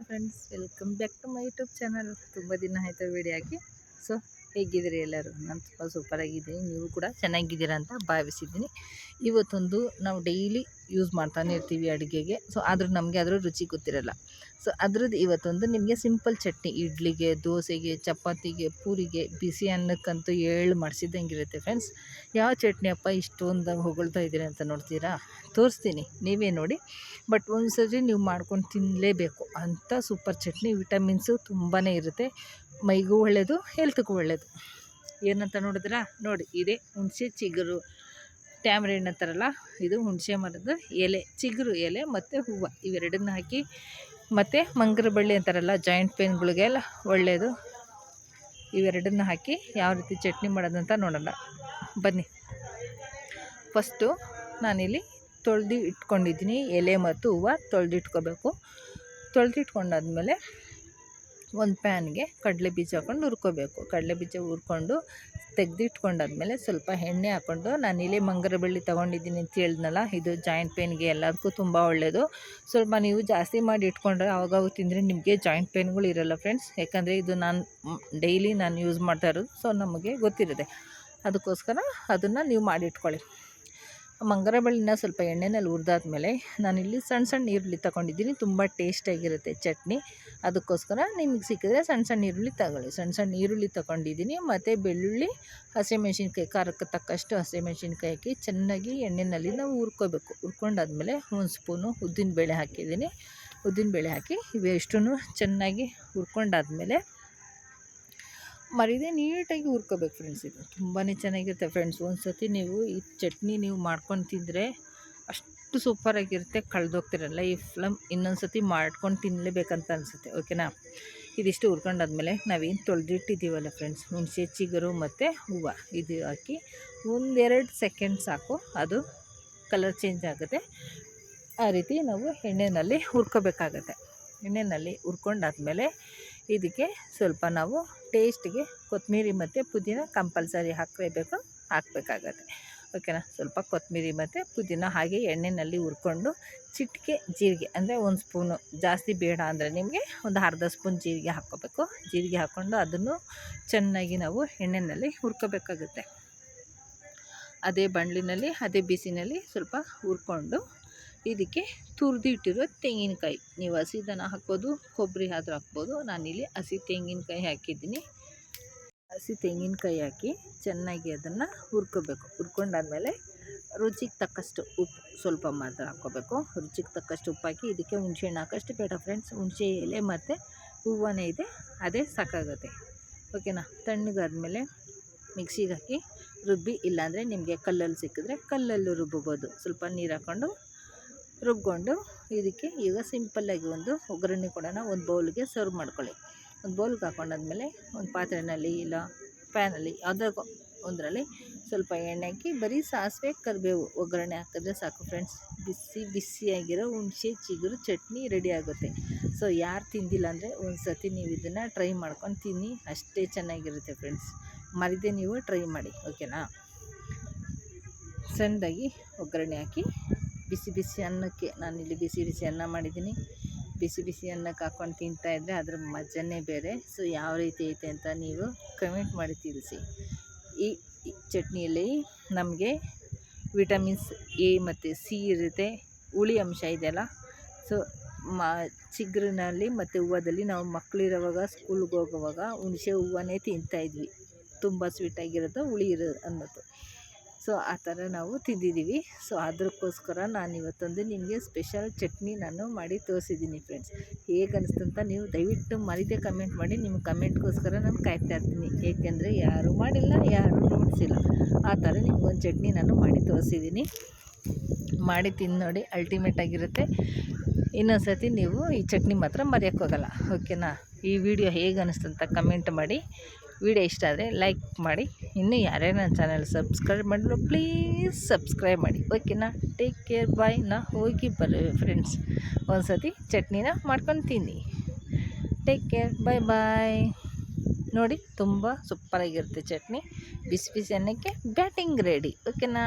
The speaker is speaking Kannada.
Friends, welcome back to my YouTube channel. ತುಂಬ ದಿನ ಆಯಿತು ವಿಡಿಯೋ ಹಾಕಿ. ಸೊ ಹೇಗಿದ್ದೀರಿ ಎಲ್ಲರೂ? ನಾನು ತುಂಬ ಸೂಪರಾಗಿದ್ದೀನಿ. ನೀವು ಕೂಡ ಚೆನ್ನಾಗಿದ್ದೀರಾ ಅಂತ ಭಾವಿಸಿದ್ದೀನಿ. ಇವತ್ತೊಂದು ನಾವು ಡೈಲಿ ಯೂಸ್ ಮಾಡ್ತಾನೆ ಇರ್ತೀವಿ ಅಡುಗೆಗೆ. ಸೊ ಆದರೂ ನಮಗೆ ಅದರ ರುಚಿ ಗೊತ್ತಿರಲ್ಲ. ಸೊ ಅದ್ರದ್ದು ಇವತ್ತೊಂದು ನಿಮಗೆ ಸಿಂಪಲ್ ಚಟ್ನಿ, ಇಡ್ಲಿಗೆ, ದೋಸೆಗೆ, ಚಪಾತಿಗೆ, ಪೂರಿಗೆ, ಬಿಸಿ ಅನ್ನಕ್ಕಂತೂ ಏಳು ಮಾಡಿಸಿದಂಗಿರುತ್ತೆ ಫ್ರೆಂಡ್ಸ್. ಯಾವ ಚಟ್ನಿ ಅಪ್ಪ ಇಷ್ಟೊಂದು ಹೊಗಳ್ತಾ ಇದ್ದೀರಿ ಅಂತ ನೋಡ್ತೀರಾ? ತೋರಿಸ್ತೀನಿ, ನೀವೇ ನೋಡಿ. ಬಟ್ ಒಂದು ಸರಿ ನೀವು ಮಾಡ್ಕೊಂಡು ತಿನ್ನಲೇಬೇಕು ಅಂಥ ಸೂಪರ್ ಚಟ್ನಿ. ವಿಟಮಿನ್ಸು ತುಂಬಾ ಇರುತ್ತೆ, ಮೈಗೂ ಒಳ್ಳೆಯದು, ಹೆಲ್ತ್ಗೂ ಒಳ್ಳೆಯದು. ಏನಂತ ನೋಡಿದ್ರಾ? ನೋಡಿ, ಇದೇ ಹುಣಸೆ ಚಿಗುರು, ಟ್ಯಾಮ್ರಿನ್ ಅಂತಾರಲ್ಲ, ಇದು ಹುಣಸೆ ಮರದ ಎಲೆ, ಚಿಗುರು ಎಲೆ ಮತ್ತು ಹೂವು ಇವೆರಡನ್ನ ಹಾಕಿ, ಮತ್ತು ಮಂಗರ ಬಳ್ಳಿ ಅಂತಾರಲ್ಲ, ಜಾಯಿಂಟ್ ಪೇನ್ಗಳಿಗೆಲ್ಲ ಒಳ್ಳೆಯದು. ಇವೆರಡನ್ನ ಹಾಕಿ ಯಾವ ರೀತಿ ಚಟ್ನಿ ಮಾಡೋದಂತ ನೋಡೋಣ ಬನ್ನಿ. ಫಸ್ಟು ನಾನಿಲ್ಲಿ ತೊಳೆದು ಇಟ್ಕೊಂಡಿದ್ದೀನಿ ಎಲೆ ಮತ್ತು ಹೂವು. ತೊಳೆದಿಟ್ಕೋಬೇಕು. ತೊಳೆದಿಟ್ಕೊಂಡಾದ್ಮೇಲೆ ಒಂದು ಪ್ಯಾನ್ಗೆ ಕಡಲೆ ಬೀಜ ಹಾಕ್ಕೊಂಡು ಹುರ್ಕೋಬೇಕು. ಕಡಲೆ ಬೀಜ ಹುರ್ಕೊಂಡು ತೆಗೆದಿಟ್ಕೊಂಡಾದ್ಮೇಲೆ ಸ್ವಲ್ಪ ಎಣ್ಣೆ ಹಾಕ್ಕೊಂಡು, ನಾನಿಲ್ಲಿ ಮಂಗರ ಬಳ್ಳಿ ತೊಗೊಂಡಿದ್ದೀನಿ ಅಂತ ಹೇಳಿದ್ನಲ್ಲ, ಇದು ಜಾಯಿಂಟ್ ಪೇನ್ಗೆ ಎಲ್ಲದಕ್ಕೂ ತುಂಬ ಒಳ್ಳೆಯದು. ಸ್ವಲ್ಪ ನೀವು ಜಾಸ್ತಿ ಮಾಡಿ ಇಟ್ಕೊಂಡ್ರೆ ಆವಾಗವಾಗ ತಿಂದರೆ ನಿಮಗೆ ಜಾಯಿಂಟ್ ಪೇನ್ಗಳು ಇರೋಲ್ಲ ಫ್ರೆಂಡ್ಸ್. ಯಾಕಂದರೆ ಇದು ನಾನು ಡೈಲಿ ಯೂಸ್ ಮಾಡ್ತಾ ಇರೋದು. ಸೊ ನಮಗೆ ಗೊತ್ತಿರುತ್ತೆ, ಅದಕ್ಕೋಸ್ಕರ ಅದನ್ನು ನೀವು ಮಾಡಿಟ್ಕೊಳ್ಳಿ. ಮಂಗರ ಬಳ್ಳಿನ ಸ್ವಲ್ಪ ಎಣ್ಣೆನಲ್ಲಿ ಹುರಿದಾದ್ಮೇಲೆ ನಾನಿಲ್ಲಿ ಸಣ್ಣ ಸಣ್ಣ ಈರುಳ್ಳಿ ತೊಗೊಂಡಿದ್ದೀನಿ. ತುಂಬ ಟೇಸ್ಟಾಗಿರುತ್ತೆ ಚಟ್ನಿ. ಅದಕ್ಕೋಸ್ಕರ ನಿಮಗೆ ಸಿಕ್ಕಿದ್ರೆ ಸಣ್ಣ ಸಣ್ಣ ಈರುಳ್ಳಿ ತಗೊಳ್ಳಿ. ಸಣ್ಣ ಸಣ್ಣ ಈರುಳ್ಳಿ ತೊಗೊಂಡಿದ್ದೀನಿ. ಮತ್ತು ಬೆಳ್ಳುಳ್ಳಿ, ಹಸಿಮೆಣ್ಸಿನ್ಕಾಯಿ, ಖಾರಕ್ಕೆ ತಕ್ಕಷ್ಟು ಹಸಿಮೆಣ್ಸಿನ್ಕಾಯಿ ಹಾಕಿ ಚೆನ್ನಾಗಿ ಎಣ್ಣೆಯಲ್ಲಿ ನಾವು ಹುರ್ಕೋಬೇಕು. ಹುರ್ಕೊಂಡಾದ್ಮೇಲೆ ಒಂದು ಸ್ಪೂನು ಉದ್ದಿನಬೇಳೆ ಹಾಕಿದ್ದೀನಿ. ಉದ್ದಿನಬೇಳೆ ಹಾಕಿ ಇವೆಷ್ಟೂ ಚೆನ್ನಾಗಿ ಹುರ್ಕೊಂಡಾದ್ಮೇಲೆ ಮರಿದೇ ನೀಟಾಗಿ ಹುರ್ಕೋಬೇಕು ಫ್ರೆಂಡ್ಸ್. ಇದು ತುಂಬಾ ಚೆನ್ನಾಗಿರುತ್ತೆ ಫ್ರೆಂಡ್ಸ್. ಒಂದು ಸತಿ ನೀವು ಈ ಚಟ್ನಿ ನೀವು ಮಾಡ್ಕೊಂಡು ತಿಂದರೆ ಅಷ್ಟು ಸೂಪರಾಗಿರುತ್ತೆ, ಕಳೆದೋಗ್ತಿರಲ್ಲ ಈ ಫಿಲಮ್. ಇನ್ನೊಂದು ಸತಿ ಮಾಡ್ಕೊಂಡು ತಿನ್ನಲೇಬೇಕಂತ ಅನಿಸುತ್ತೆ. ಓಕೆನಾ? ಇದಿಷ್ಟು ಹುರ್ಕೊಂಡಾದ್ಮೇಲೆ ನಾವೇನು ತೊಳೆದಿಟ್ಟಿದ್ದೀವಲ್ಲ ಫ್ರೆಂಡ್ಸ್, ಹುಣಸೆ ಚಿಗುರು ಮತ್ತು ಹೂವು, ಇದು ಹಾಕಿ ಒಂದೆರಡು ಸೆಕೆಂಡ್ ಸಾಕು, ಅದು ಕಲರ್ ಚೇಂಜ್ ಆಗುತ್ತೆ. ಆ ರೀತಿ ನಾವು ಎಣ್ಣೆಯಲ್ಲಿ ಹುರ್ಕೋಬೇಕಾಗತ್ತೆ. ಎಣ್ಣೆಯಲ್ಲಿ ಹುರ್ಕೊಂಡಾದ್ಮೇಲೆ ಇದಕ್ಕೆ ಸ್ವಲ್ಪ ನಾವು ಟೇಸ್ಟಿಗೆ ಕೊತ್ತಂಬರಿ ಮತ್ತು ಪುದೀನ ಕಂಪಲ್ಸರಿ ಹಾಕಬೇಕಾಗತ್ತೆ. ಓಕೆನಾ? ಸ್ವಲ್ಪ ಕೊತ್ತಂಬರಿ ಮತ್ತು ಪುದೀನ ಹಾಗೆ ಎಣ್ಣೆಯಲ್ಲಿ ಹುರ್ಕೊಂಡು, ಚಿಟಿಕೆ ಜೀರಿಗೆ, ಅಂದರೆ ಒಂದು ಸ್ಪೂನು, ಜಾಸ್ತಿ ಬೇಡ ಅಂದರೆ ನಿಮಗೆ ಒಂದು ಅರ್ಧ ಸ್ಪೂನ್ ಜೀರಿಗೆ ಹಾಕ್ಕೋಬೇಕು. ಜೀರಿಗೆ ಹಾಕ್ಕೊಂಡು ಅದನ್ನು ಚೆನ್ನಾಗಿ ನಾವು ಎಣ್ಣೆಯಲ್ಲಿ ಹುರ್ಕೋಬೇಕಾಗುತ್ತೆ. ಅದೇ ಬಾಣಲಿನಲ್ಲಿ, ಅದೇ ಬಿಸಿನಲ್ಲಿ ಸ್ವಲ್ಪ ಹುರ್ಕೊಂಡು ಇದಕ್ಕೆ ತುರಿದಿಟ್ಟಿರೋ ತೆಂಗಿನಕಾಯಿ, ನೀವು ಹಸಿದನ್ನು ಹಾಕ್ಬೋದು, ಕೊಬ್ಬರಿ ಆದರೂ ಹಾಕ್ಬೋದು. ನಾನಿಲ್ಲಿ ಹಸಿ ತೆಂಗಿನಕಾಯಿ ಹಾಕಿದ್ದೀನಿ. ಹಸಿ ತೆಂಗಿನಕಾಯಿ ಹಾಕಿ ಚೆನ್ನಾಗಿ ಅದನ್ನು ಹುರ್ಕೋಬೇಕು. ಹುರ್ಕೊಂಡಾದ್ಮೇಲೆ ರುಚಿಗೆ ತಕ್ಕಷ್ಟು ಉಪ್ಪು ಸ್ವಲ್ಪ ಮಾತ್ರ ಹಾಕ್ಕೋಬೇಕು. ರುಚಿಗೆ ತಕ್ಕಷ್ಟು ಉಪ್ಪು ಹಾಕಿ ಇದಕ್ಕೆ ಹುಣಸೆ ಹಣ್ಣು ಹಾಕೋಷ್ಟು ಬೇಡ ಫ್ರೆಂಡ್ಸ್. ಹುಣಸೆ ಎಲೆ ಮತ್ತು ಹೂವನೇ ಇದೆ, ಅದೇ ಸಾಕಾಗುತ್ತೆ. ಓಕೆನಾ? ತಣ್ಣಗಾದ್ಮೇಲೆ ಮಿಕ್ಸಿಗೆ ಹಾಕಿ ರುಬ್ಬಿ, ಇಲ್ಲಾಂದರೆ ನಿಮಗೆ ಕಲ್ಲಲ್ಲಿ ಸಿಕ್ಕಿದ್ರೆ ಕಲ್ಲಲ್ಲೂ ರುಬ್ಬಬೋದು. ಸ್ವಲ್ಪ ನೀರು ಹಾಕ್ಕೊಂಡು ರುಬ್ಕೊಂಡು ಇದಕ್ಕೆ ಈಗ ಸಿಂಪಲ್ಲಾಗಿ ಒಂದು ಒಗ್ಗರಣೆ ಕೊಡೋಣ. ಒಂದು ಬೌಲ್ಗೆ ಸರ್ವ್ ಮಾಡ್ಕೊಳ್ಳಿ. ಒಂದು ಬೌಲ್ಗೆ ಹಾಕ್ಕೊಂಡಾದ್ಮೇಲೆ ಒಂದು ಪಾತ್ರೆಯಲ್ಲಿ ಇಲ್ಲ ಪ್ಯಾನಲ್ಲಿ ಯಾವುದೋ ಒಂದರಲ್ಲಿ ಸ್ವಲ್ಪ ಎಣ್ಣೆ ಹಾಕಿ ಬರೀ ಸಾಸಿವೆ ಕರಿಬೇವು ಒಗ್ಗರಣೆ ಹಾಕಿದ್ರೆ ಸಾಕು ಫ್ರೆಂಡ್ಸ್. ಬಿಸಿಯಾಗಿರೋ ಹುಣಸೆ ಚಿಗುರು ಚಟ್ನಿ ರೆಡಿ ಆಗುತ್ತೆ. ಸೊ ಯಾರು ತಿಂದಿಲ್ಲ ಅಂದರೆ ಒಂದು ಸತಿ ನೀವು ಇದನ್ನು ಟ್ರೈ ಮಾಡ್ಕೊಂಡು ತಿನ್ನಿ, ಅಷ್ಟೇ ಚೆನ್ನಾಗಿರುತ್ತೆ ಫ್ರೆಂಡ್ಸ್. ಮರಿದೇ ನೀವು ಟ್ರೈ ಮಾಡಿ. ಓಕೆನಾ? ಸಣ್ಣದಾಗಿ ಒಗ್ಗರಣೆ ಹಾಕಿ ಬಿಸಿ ಅನ್ನಕ್ಕೆ, ನಾನಿಲ್ಲಿ ಬಿಸಿ ಅನ್ನ ಮಾಡಿದ್ದೀನಿ. ಬಿಸಿ ಅನ್ನಕ್ಕೆ ಹಾಕ್ಕೊಂಡು ತಿಂತಾಯಿದ್ರೆ ಅದ್ರ ಮಜನೇ ಬೇರೆ. ಸೊ ಯಾವ ರೀತಿ ಐತೆ ಅಂತ ನೀವು ಕಮೆಂಟ್ ಮಾಡಿ ತಿಳಿಸಿ. ಈ ಚಟ್ನಿಯಲ್ಲಿ ನಮಗೆ ವಿಟಮಿನ್ಸ್ ಎ ಮತ್ತು ಸಿ ಇರುತ್ತೆ. ಹುಳಿ ಅಂಶ ಇದೆಯಲ್ಲ. ಸೊ ಚಿಗುರಿನಲ್ಲಿ ಮತ್ತು ಹೂವದಲ್ಲಿ ನಾವು ಮಕ್ಕಳಿರೋವಾಗ, ಸ್ಕೂಲ್ಗೆ ಹೋಗುವಾಗ ಹುಣಸೆ ಹೂವನ್ನೇ ತಿಂತಾಯಿದ್ವಿ. ತುಂಬ ಸ್ವೀಟಾಗಿರೋದು, ಹುಳಿ ಅನ್ನೋದು. ಸೊ ಆ ಥರ ನಾವು ತಿಂದಿದ್ದೀವಿ. ಸೊ ಅದಕ್ಕೋಸ್ಕರ ನಾನು ಇವತ್ತೊಂದು ನಿಮಗೆ ಸ್ಪೆಷಲ್ ಚಟ್ನಿ ನಾನು ಮಾಡಿ ತೋರಿಸಿದ್ದೀನಿ ಫ್ರೆಂಡ್ಸ್. ಹೇಗೆ ಅನಿಸ್ತು ಅಂತ ನೀವು ದಯವಿಟ್ಟು ಮರಿದೇ ಕಮೆಂಟ್ ಮಾಡಿ. ನಿಮ್ಮ ಕಮೆಂಟ್ಗೋಸ್ಕರ ನಾನು ಕಾಯ್ತಾ ಇರ್ತೀನಿ. ಏಕೆಂದರೆ ಯಾರೂ ಮಾಡಿಲ್ಲ, ಯಾರೂ ನೋಡಿಸಿಲ್ಲ. ಆ ಥರ ನಿಮ್ಗೊಂದು ಚಟ್ನಿ ನಾನು ಮಾಡಿ ತೋರಿಸಿದ್ದೀನಿ. ಮಾಡಿ ತಿಂದು ನೋಡಿ, ಅಲ್ಟಿಮೇಟ್ ಆಗಿರುತ್ತೆ. ಇನ್ನೊಂದು ಸತಿ ನೀವು ಈ ಚಟ್ನಿ ಮಾತ್ರ ಮರೆಯೋಕ್ಕೋಗಲ್ಲ. ಓಕೆನಾ? ಈ ವಿಡಿಯೋ ಹೇಗೆ ಅನಿಸ್ತು ಅಂತ ಕಮೆಂಟ್ ಮಾಡಿ. ವಿಡಿಯೋ ಇಷ್ಟ ಆದರೆ ಲೈಕ್ ಮಾಡಿ. ಇನ್ನೂ ಯಾರ್ಯಾರು ನನ್ನ ಚಾನಲ್ ಸಬ್ಸ್ಕ್ರೈಬ್ ಮಾಡಿದ್ರು ಪ್ಲೀಸ್ ಸಬ್ಸ್ಕ್ರೈಬ್ ಮಾಡಿ. ಓಕೆನಾ? ಟೇಕ್ ಕೇರ್, ಬಾಯ್. ಹೋಗಿ ಬರ್ರಿ ಫ್ರೆಂಡ್ಸ್, ಒಂದು ಸತಿ ಚಟ್ನಿನ ಮಾಡ್ಕೊಂಡು ತಿನ್ನಿ. ಟೇಕ್ ಕೇರ್, ಬಾಯ್. ನೋಡಿ, ತುಂಬ ಸೂಪರಾಗಿರುತ್ತೆ ಚಟ್ನಿ. ಬಿಸಿ ಅನ್ನಕ್ಕೆ ಬ್ಯಾಟಿಂಗ್ ರೆಡಿ. ಓಕೆನಾ?